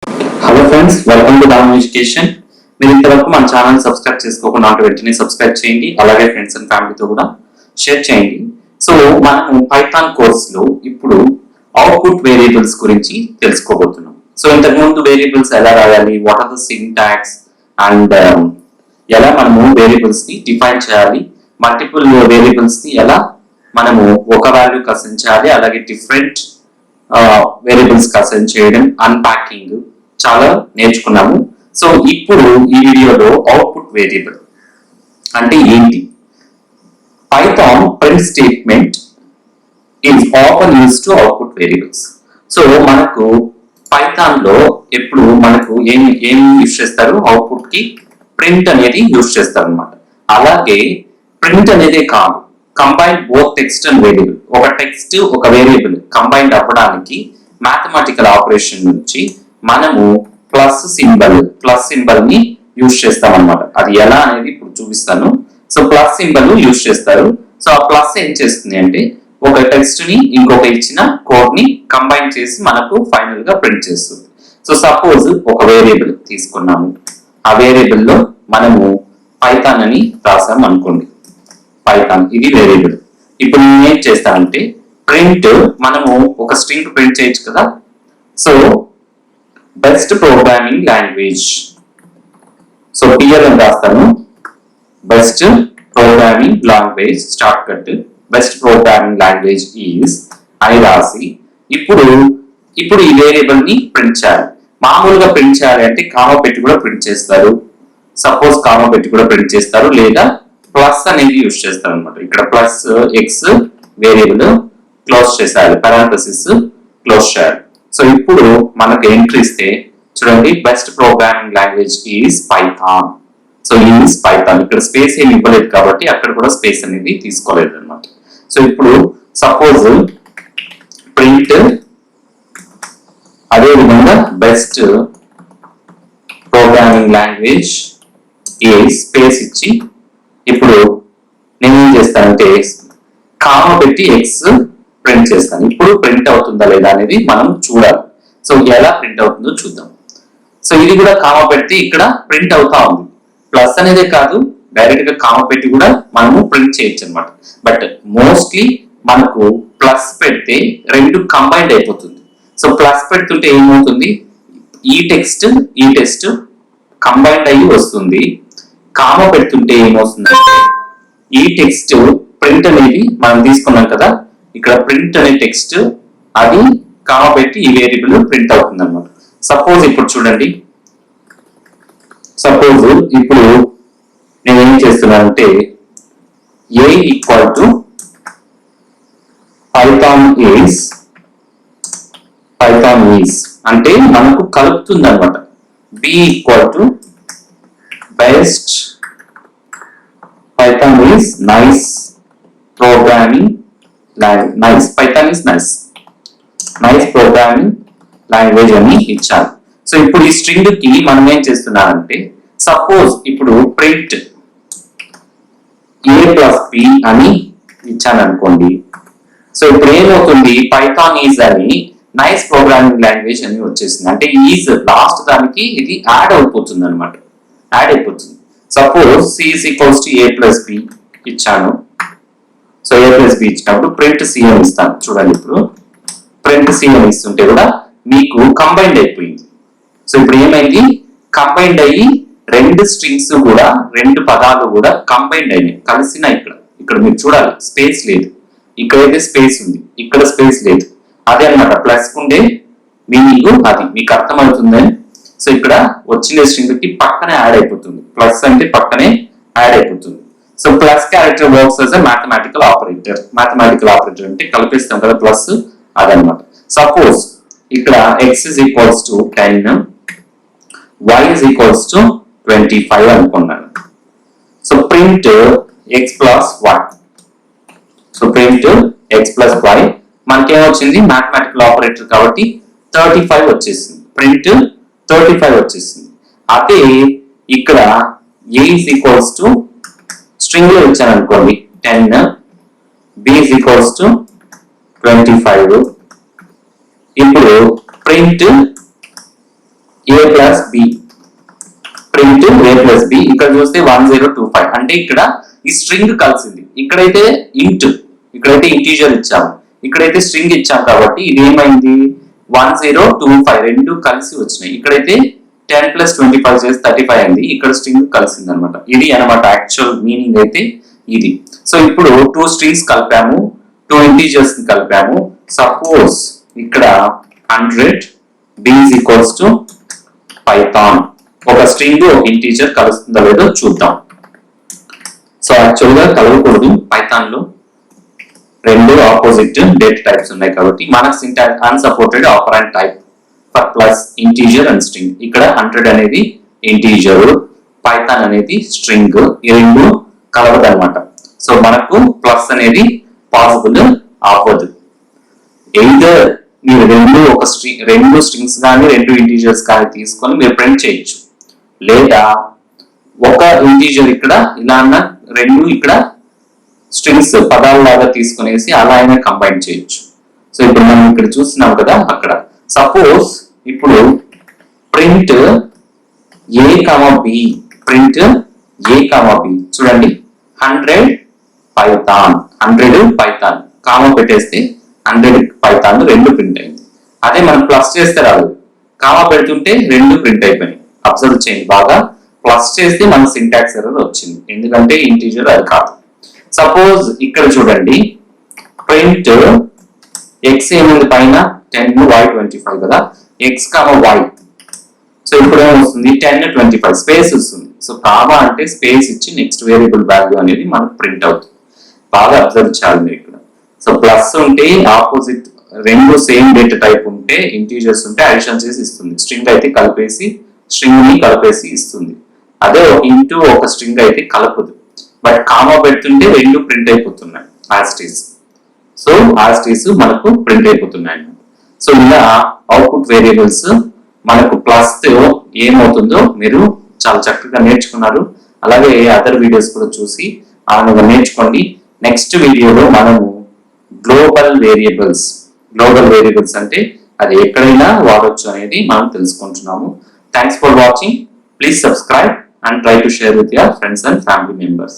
Hello friends, welcome to Damu education. మీరు ఇంతవరకు మన ఛానల్ సబ్స్క్రైబ్ చేసుకోకుండా ఉంటే వెంటనే సబ్స్క్రైబ్ చేయండి. అలాగే ఫ్రెండ్స్ అండ్ ఫ్యామిలీతో కూడా షేర్ చేయండి. సో మనం పైథాన్ కోర్సులో ఇప్పుడు అవుట్పుట్ వేరియబుల్స్ గురించి తెలుసుకోబోతున్నాం. సో ఇంతకుముందు వేరియబుల్స్ ఎలా రాయాలి, what are the syntax and ఎలా మనము వేరియబుల్స్ ని డిఫైన్ చేయాలి, మల్టిపుల్ వేరియబుల్స్ ని ఎలా మనము ఒక వాల్యూకి అసైన్ చేయాలి, అలాగే డిఫరెంట్ వేరియబుల్స్ కి అసైన్ చేయడం, అన్పాకింగ్ చాలా నేర్చుకున్నాము. సో ఇప్పుడు ఈ వీడియోలో అవుట్పుట్ వేరియబుల్ అంటే ఏంటి, Python print statement is often use to output variables. So మనకు పైథాన్ లో ఎప్పుడు మనకు ఏం యూజ్ చేస్తారు, అవుట్పుట్ కి ప్రింట్ అనేది యూజ్ చేస్తారు అనమాట. అలాగే ప్రింట్ అనేది కాదు, combine both text and variable. ఒక టెక్స్ట్ ఒక వేరియబుల్ కంబైన్డ్ అవ్వడానికి మ్యాథమెటికల్ ఆపరేషన్ నుంచి మనము ప్లస్ సింబల్ ని యూజ్ చేస్తాం అనమాట. అది ఎలా అనేది ఇప్పుడు చూపిస్తాను. సో ప్లస్ సింబల్ యూజ్ చేస్తారు. సో ఆ ప్లస్ ఏం చేస్తుంది అంటే ఒక టెక్స్ట్ ని ఇంకొక ఇచ్చిన కోడ్ ని కంబైన్ చేసి మనకు ఫైనల్ గా ప్రింట్ చేస్తుంది. సో సపోజ్ ఒక వేరియబుల్ తీసుకున్నాము, ఆ వేరియబుల్ లో మనము పైథాన్ అని రాసాం అనుకోండి. పైథాన్ ఇది వేరియబుల్. ఇప్పుడు నేను ఏం చేస్తానంటే ప్రింట్, మనము ఒక స్ట్రింగ్ ప్రింట్ చేయొచ్చు కదా. So best programming language, so PL అని రాస్తాను. బెస్ట్ ప్రోగ్రామింగ్ లాంగ్వేజ్ స్టార్ట్ కట్ బెస్ట్ ప్రోగ్రామింగ్ లాంగ్వేజ్ ఈజ్ అని రాసి ఇప్పుడు ఈ వేరియబుల్ ని ప్రింట్ చేయాలి. మామూలుగా ప్రింట్ చేయాలి అంటే కామా పెట్టి కూడా ప్రింట్ చేస్తారు. సపోజ్ కామా పెట్టి కూడా ప్రింట్ చేస్తారు, లేదా ప్లస్ అనేది యూజ్ చేస్తారు అనమాట. ఇక్కడ ప్లస్ ఎక్స్ వేరియబుల్ క్లోజ్ చేసేయాలి, పారాంథసిస్ క్లోజ్ చేయాలి. సో ఇప్పుడు మనకు ఎంట్రీ ఇస్తే చూడండి, best programming language is Python. So is Python, ఇక్కడ స్పేస్ ఏమి ఇవ్వలేదు కాబట్టి అక్కడ కూడా స్పేస్ అనేది తీసుకోలేదు అనమాట. సో ఇప్పుడు సపోజ్ ప్రింట్ అదే విధంగా best programming language is space ఇచ్చి ఇప్పుడు నేను ఏం చేస్తానంటే కామా పెట్టి ఎక్స్ ప్రింట్ చేస్తాను. ఇప్పుడు ప్రింట్ అవుతుందా లేదా అనేది మనం చూడాలి. సో ఎలా ప్రింట్ అవుతుందో చూద్దాం. సో ఇది కూడా కామా పెట్టి ఇక్కడ ప్రింట్ అవుతా ఉంది. ప్లస్ అనేది కాదు, డైరెక్ట్ గా కామా పెట్టి కూడా మనము ప్రింట్ చేయొచ్చు అనమాట. బట్ మోస్ట్లీ మనకు ప్లస్ పెడితే రెండు కంబైన్డ్ అయిపోతుంది. సో ప్లస్ పెడుతుంటే ఏమవుతుంది, ఈ టెక్స్ట్ కంబైన్డ్ అయ్యి వస్తుంది. కామా పెడుతుంటే ఏమవుతుందంటే ఈ టెక్స్ట్ ప్రింట్ అనేది మనం తీసుకున్నాం కదా, ఇక్కడ ప్రింట్ అనే టెక్స్ట్ అది కామా పెట్టి ఈ వేరియబుల్ ప్రింట్ అవుతుంది అనమాట. సపోజ్ ఇప్పుడు చూడండి, సపోజ్ ఇప్పుడు నేను ఏం చేస్తున్నానంటే A equal to Python is అంటే మనకు కలుపుతుంది అనమాట. B equal to best Python is nice programming language, Python is nice programming language అని ఇచ్చాను. సో ఇప్పుడు ఈ స్ట్రింగ్ కి మనం ఏం చేస్తున్నామంటే సపోజ్ ఇప్పుడు ప్రింట్ ఏ ప్లస్ బి అని ఇచ్చాను అనుకోండి. సో ఇప్పుడు ఏమవుతుంది, పైథాన్ ఈజ్ అని నైస్ ప్రోగ్రామింగ్ లాంగ్వేజ్ అని వచ్చేసింది. అంటే ఈజ్ లాస్ట్ దానికి ఇది యాడ్ అయిపోతుంది అనమాట, యాడ్ అయిపోతుంది. Suppose C is equals to A plus B ఇచ్చాను. సో ఏ ప్లస్ బి ఇచ్చినప్పుడు ప్రింట్ సి అని ఇస్తాను. చూడండి, ఇప్పుడు ప్రింట్ సి అని ఇస్తుంటే కూడా మీకు కంబైన్డ్ అయిపోయింది. సో ఇప్పుడు ఏమైంది, కంబైన్డ్ అయ్యి రెండు స్ట్రింగ్స్ కూడా, రెండు పదాలు కూడా కంబైన్డ్ అయినాయి, కలిసిన. ఇక్కడ మీరు చూడాలి, స్పేస్ లేదు. ఇక్కడైతే స్పేస్ ఉంది, ఇక్కడ స్పేస్ లేదు. అదే అనమాట ప్లస్ ఉండే మీనింగ్, అది మీకు అర్థమవుతుందని. సో ఇక్కడ వచ్చిన స్ట్రింగ్ కి పక్కనే యాడ్ అయిపోతుంది, ప్లస్ అంటే పక్కనే యాడ్ అయిపోతుంది. So plus character works as a mathematical operator. Mathematical operator అంటే కలిపిస్తాం కదా ప్లస్, అదనమాట. సపోజ్ ఇక్కడ x is equals to 10, y is equals to 25 అనుకున్నాను. So print x plus y. So print x plus y మనకేమొచ్చింది, mathematical operator కాబట్టి 35 వచ్చేసింది, print 35 వచ్చేసింది. అదే ఇక్కడ a is equals to string లో ఇచ్చాను అనుకోండి 10, b ఇస్ ఈక్వల్స్ టు 25. ఇప్పుడు ప్రింట్ ప్లస్ బి. ఇక్కడ చూస్తే 1025 అంటే ఇక్కడ ఈ స్ట్రింగ్ కలిసింది. ఇక్కడైతే ఇక్కడైతే ఇంటీజర్ ఇచ్చాము, ఇక్కడైతే స్ట్రింగ్ ఇచ్చాం కాబట్టి ఇది ఏమైంది 1025 రెండు కలిసి వచ్చినాయి. ఇక్కడైతే 10 + 25 చేసి 35 అయింది. ఇక్కడ స్ట్రింగ్ కలిసింది అనమాట. ఇది అనమాట యాక్చువల్ మీనింగ్ అయితే ఇది. సో ఇప్పుడు 2 స్ట్రింగ్స్ కలిపాము, 2 ఇంటీజర్స్ ని కలిపాము. సపోజ్ ఇక్కడ 100 b = పైథాన్. ఒక స్ట్రింగ్ ఒక ఇంటీజర్ కలుస్తుందో లేదో చూద్దాం. సో యాక్చువల్ గా కలవకూడదు, పైథాన్ లో రెండు ఆపోజిట్ డేటా టైప్స్ ఉన్నాయి కాబట్టి మనకు syntax unsupported operant type for plus integer and string. ఇక్కడ 100 అనేది ఇంటీజర్, పైథాన్ అనేది స్ట్రింగ్, ఈ రెండు కలవదు అనమాట. సో మనకు ప్లస్ అనేది పాసిబుల్ అవ్వదు. ఎయిదర్ మీరు రెండు స్ట్రింగ్స్ కానీ రెండు ఇంటీజర్స్ కానీ తీసుకొని మీరు ప్రింట్ చేయొచ్చు, లేదా ఒక ఇంటీజర్ ఇక్కడ ఇలా అన్న రెండు ఇక్కడ స్ట్రింగ్స్ పదాలలాగా తీసుకునేసి అలా అయినా కంబైన్ చేయొచ్చు. సో ఇప్పుడు మనం ఇక్కడ చూస్తున్నాం కదా, అక్కడ సపోజ్ ఇప్పుడు print a, b, print a, b చూడండి 100 పైథాన్, 100 పైథాన్ కామా పెట్టేస్తే 100 పైథాన్ రెండు ప్రింట్ అయింది. అదే మనం ప్లస్ చేస్తే రాదు, కామా పెడుతుంటే రెండు ప్రింట్ అయిపోయినాయి. అబ్జర్వ్ చేయండి బాగా, ప్లస్ చేస్తే మన సింటాక్స్ ఎర్రర్ వచ్చింది, ఎందుకంటే ఇంటీజర్ అది కాదు. సపోజ్ ఇక్కడ చూడండి ప్రింట్ x ఏముంది పైన 10 y 25 కదా, x, y. సో ఇప్పుడు ఏమొస్తుంది 10 25 స్పేస్ వస్తుంది. సో కామా అంటే స్పేస్ ఇచ్చి నెక్స్ట్ వేరియబుల్ వాల్యూ అనేది మనకు ప్రింట్ అవుతుంది. బాగా అబ్జర్వ్ చేయాలి మీరు ఇక్కడ. సో ప్లస్ ఉంటే ఆపోజిట్ రెండు సేమ్ డేటా టైప్ ఉంటే ఇంటీజర్స్ ఉంటే అడిషన్ చేసి ఇస్తుంది, స్ట్రింగ్ అయితే కలిపేసి స్ట్రింగ్ ని కలిపేసి ఇస్తుంది. అదే ఒక ఇంటూ ఒక స్ట్రింగ్ అయితే కలపదు, బట్ కామా పెడుతుంటే రెండు ప్రింట్ అయిపోతున్నాయి యాస్టీస్. సో యాస్టీస్ మనకు ప్రింట్ అయిపోతున్నాయి. సో ఇలా అవుట్పుట్ వేరియబుల్స్ మనకు ప్లస్ ఏమవుతుందో మీరు చాలా చక్కగా నేర్చుకున్నారు. అలాగే అదర్ వీడియోస్ కూడా చూసి నేర్చుకోండి. నెక్స్ట్ వీడియోలో మనము గ్లోబల్ వేరియబుల్స్ అంటే అది ఎక్కడైనా వాడొచ్చు అనేది మనం తెలుసుకుంటున్నాము. Thanks for watching. Please subscribe and try to share with your friends and family members.